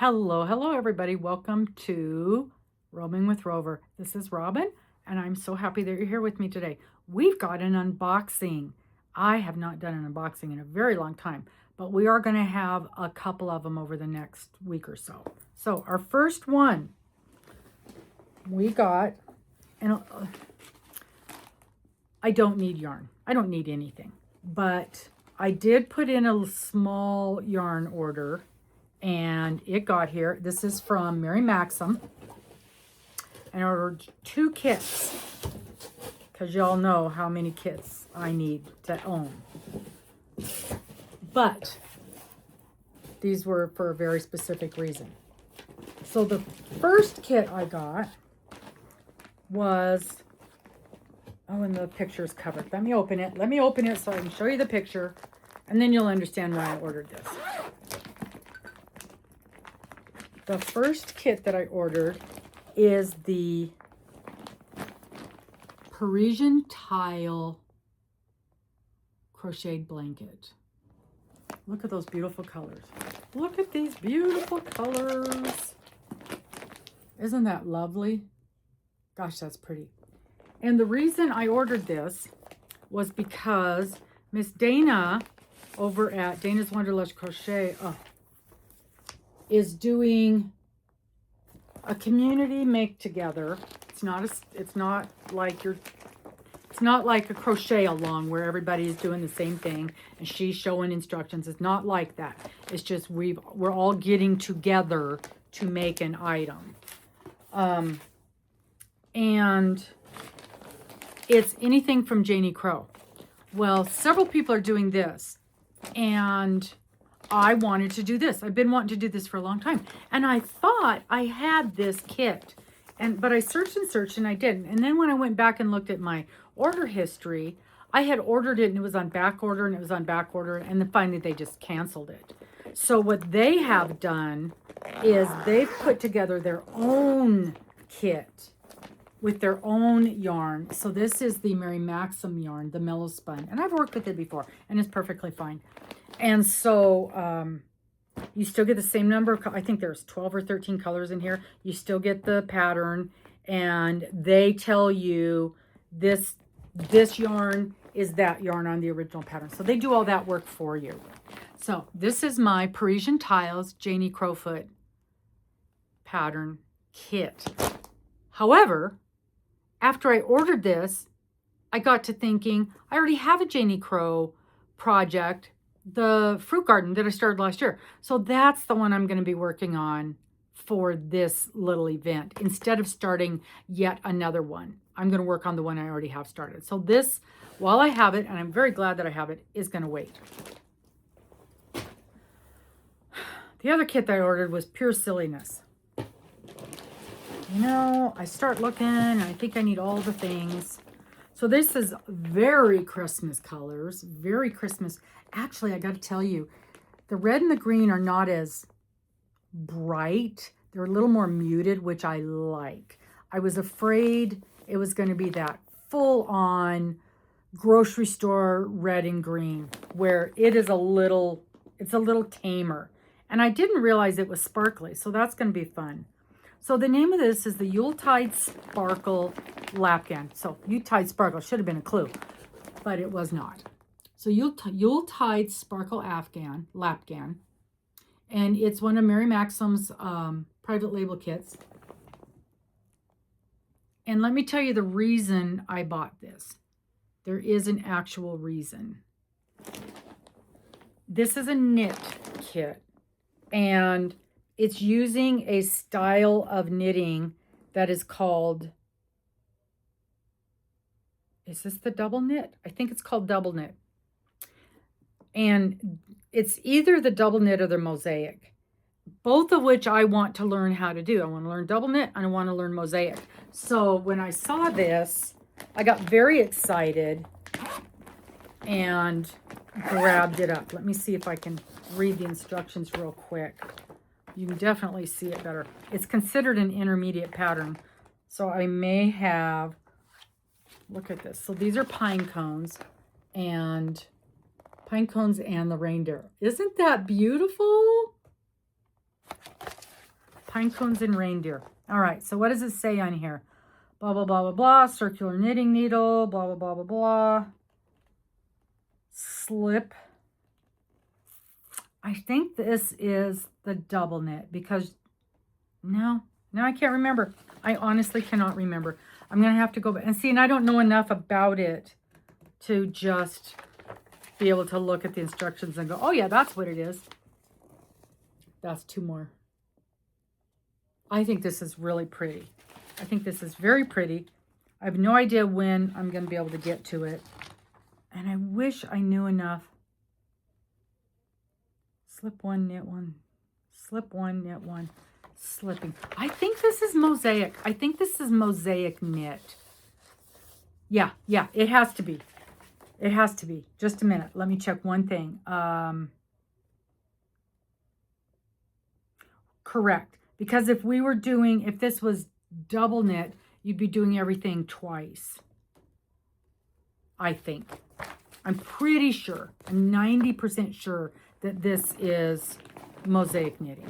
Hello everybody. Welcome to Roaming with Rover. This is Robin, and I'm so happy that you're here with me today. We've got an unboxing. I have not done an unboxing in a very long time, but we are going to have a couple of them over the next week or so. So our first one we got, and I don't need yarn. I don't need anything, but I did put in a small yarn order. And it got here. This is from Mary Maxim. And I ordered 2 kits because y'all know how many kits I need to own. But these were for a very specific reason. So the first kit I got was, oh, and the picture's covered. Let me open it. Let me open it so I can show you the picture, and then you'll understand why I ordered this. The first kit that I ordered is the Parisian tile crocheted blanket. Look at those beautiful colors. Look at these beautiful colors. Isn't that lovely? Gosh, that's pretty. And the reason I ordered this was because Miss Dana over at Dana's Wanderlust Crochet, is doing a community make together. It's not like a crochet along where everybody is doing the same thing and she's showing instructions. It's not like that. It's just we're all getting together to make an item. And it's anything from Janie Crow. Well, several people are doing this, and I wanted to do this. I've been wanting to do this for a long time. And I thought I had this kit. But I searched and searched and I didn't. And then when I went back and looked at my order history, I had ordered it and it was on back order and it was on back order. And then finally they just canceled it. So what they have done is they've put together their own kit with their own yarn. So this is the Mary Maxim yarn, the Mellow Spun. And I've worked with it before and it's perfectly fine. And so you still get the same number of, I think there's 12 or 13 colors in here. You still get the pattern, and they tell you this yarn is that yarn on the original pattern. So they do all that work for you. So this is my Parisian Tiles Janie Crowfoot pattern kit. However, after I ordered this, I got to thinking, I already have a Janie Crow project, the fruit garden that I started last year. So that's the one I'm going to be working on for this little event. Instead of starting yet another one, I'm going to work on the one I already have started. So this, while I have it, and I'm very glad that I have it, is going to wait. The other kit that I ordered was pure silliness. You know, I start looking and I think I need all the things. So this is very Christmas colors, very Christmas. Actually, I got to tell you, the red and the green are not as bright. They're a little more muted, which I like. I was afraid it was going to be that full-on grocery store red and green, where it's a little tamer. And I didn't realize it was sparkly, so that's going to be fun. So the name of this is the Yuletide Sparkle Lapgan. So Yuletide Sparkle should have been a clue, but it was not. So Yuletide Sparkle Lapgan. And it's one of Mary Maxim's private label kits. And let me tell you the reason I bought this. There is an actual reason. This is a knit kit. And it's using a style of knitting that is called, is this the double knit? I think it's called double knit. And it's either the double knit or the mosaic, both of which I want to learn how to do. I want to learn double knit and I want to learn mosaic. So when I saw this, I got very excited and grabbed it up. Let me see if I can read the instructions real quick. You can definitely see it better. It's considered an intermediate pattern. So I may have, look at this. So these are pine cones and the reindeer. Isn't that beautiful? Pine cones and reindeer. All right, so what does it say on here? Blah, blah, blah, blah, blah. Circular knitting needle, blah, blah, blah, blah, blah. Slip. I think this is the double knit because, no, I can't remember. I honestly cannot remember. I'm going to have to go back and see, and I don't know enough about it to just be able to look at the instructions and go, oh yeah, that's what it is. That's two more. I think this is really pretty. I think this is very pretty. I have no idea when I'm going to be able to get to it. And I wish I knew enough. Slip one, knit one. Slip one, knit one. Slipping. I think this is mosaic. I think this is mosaic knit. Yeah, it has to be. It has to be. Just a minute. Let me check one thing. Correct. Because if this was double knit, you'd be doing everything twice. I think. I'm pretty sure. I'm 90% sure that this is mosaic knitting.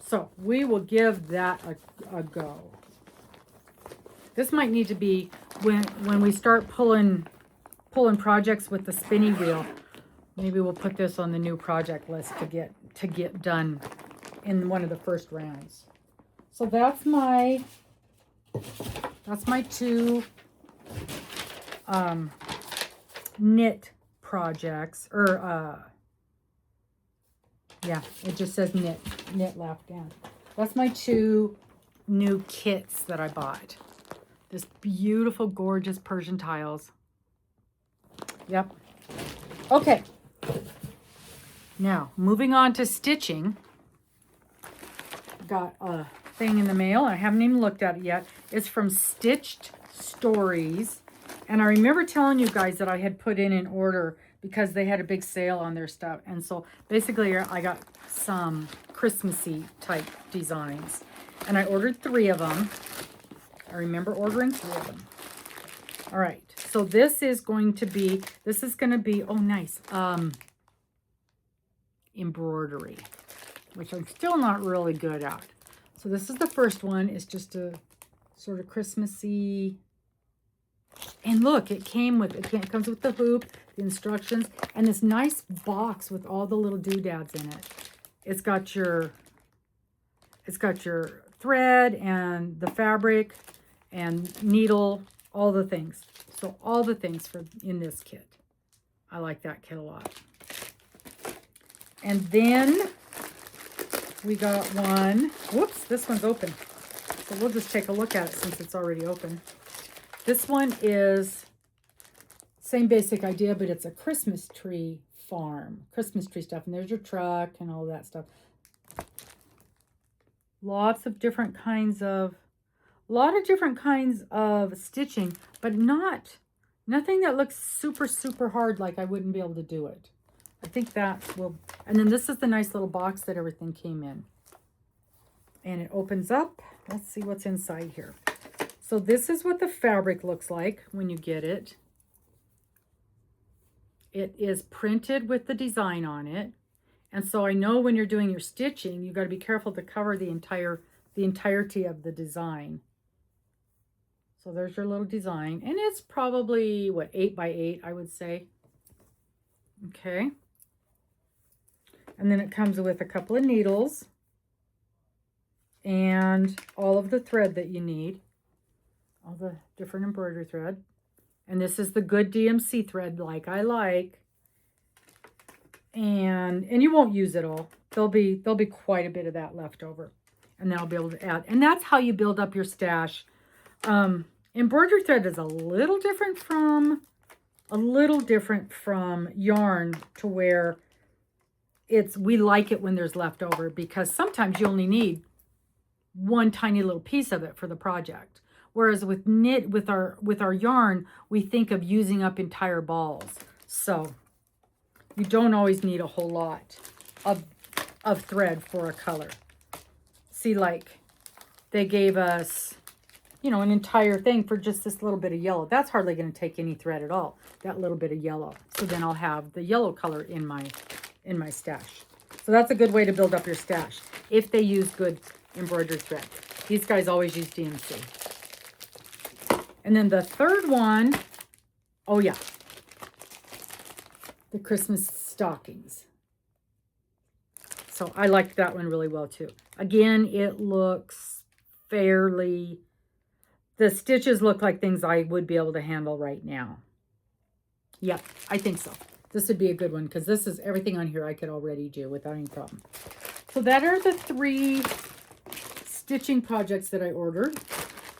So we will give that a go. This might need to be when we start pulling projects with the spinny wheel. Maybe we'll put this on the new project list to get done in one of the first rounds. So that's my two knit projects, or yeah, it just says knit left down. That's my two new kits that I bought. This beautiful, gorgeous Persian tiles. Yep. Okay. Now, moving on to stitching. Got a thing in the mail. I haven't even looked at it yet. It's from Stitched Stories. And I remember telling you guys that I had put in an order because they had a big sale on their stuff. And so basically I got some Christmassy type designs. And I ordered 3 of them. I remember ordering 3 of them. All right. So this is going to be, oh, nice. Embroidery, which I'm still not really good at. So this is the first one. It's just a sort of Christmassy. And look, it comes with the hoop, the instructions, and this nice box with all the little doodads in it. It's got your thread and the fabric and needle, all the things. So all the things in this kit. I like that kit a lot. And then we got one. Whoops, this one's open. So we'll just take a look at it since it's already open. This one is same basic idea, but it's a Christmas tree farm. Christmas tree stuff. And there's your truck and all that stuff. Lots of different kinds of, stitching, but nothing that looks super, super hard like I wouldn't be able to do it. I think that will, and then this is the nice little box that everything came in. And it opens up. Let's see what's inside here. So this is what the fabric looks like when you get it. It is printed with the design on it. And so I know when you're doing your stitching, you've got to be careful to cover the entirety of the design. So there's your little design. And it's probably, 8 by 8, I would say. Okay. And then it comes with a couple of needles and all of the thread that you need. All the different embroidery thread. And this is the good DMC thread like I like. And you won't use it all. There'll be quite a bit of that left over. And then I'll be able to add. And that's how you build up your stash. Embroidery thread is a little different from yarn, to where we like it when there's leftover, because sometimes you only need one tiny little piece of it for the project. Whereas with our yarn, we think of using up entire balls. So you don't always need a whole lot of thread for a color. See, like they gave us, an entire thing for just this little bit of yellow. That's hardly going to take any thread at all, that little bit of yellow. So then I'll have the yellow color in my stash. So that's a good way to build up your stash if they use good embroidered thread. These guys always use DMC. And then the third one, oh yeah, the Christmas stockings. So I liked that one really well too. Again, it looks fairly, the stitches look like things I would be able to handle right now. Yep, I think so. This would be a good one because this is everything on here I could already do without any problem. So that are the 3 stitching projects that I ordered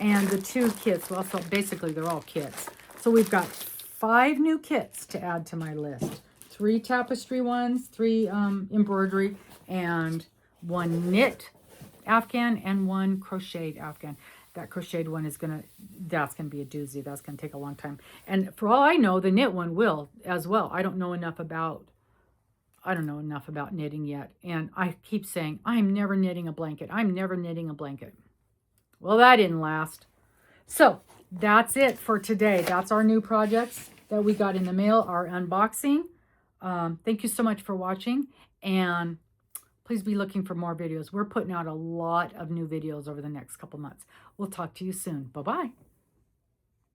and the 2 kits. Well, so basically they're all kits. So we've got 5 new kits to add to my list. 3 tapestry ones, 3 embroidery, and 1 knit afghan and 1 crocheted afghan. That crocheted one is that's gonna be a doozy. That's gonna take a long time. And for all I know, the knit one will as well. I don't know enough about knitting yet. And I keep saying, I'm never knitting a blanket. I'm never knitting a blanket. Well, that didn't last. So that's it for today. That's our new projects that we got in the mail, our unboxing. Thank you so much for watching. And please be looking for more videos. We're putting out a lot of new videos over the next couple months. We'll talk to you soon. Bye-bye.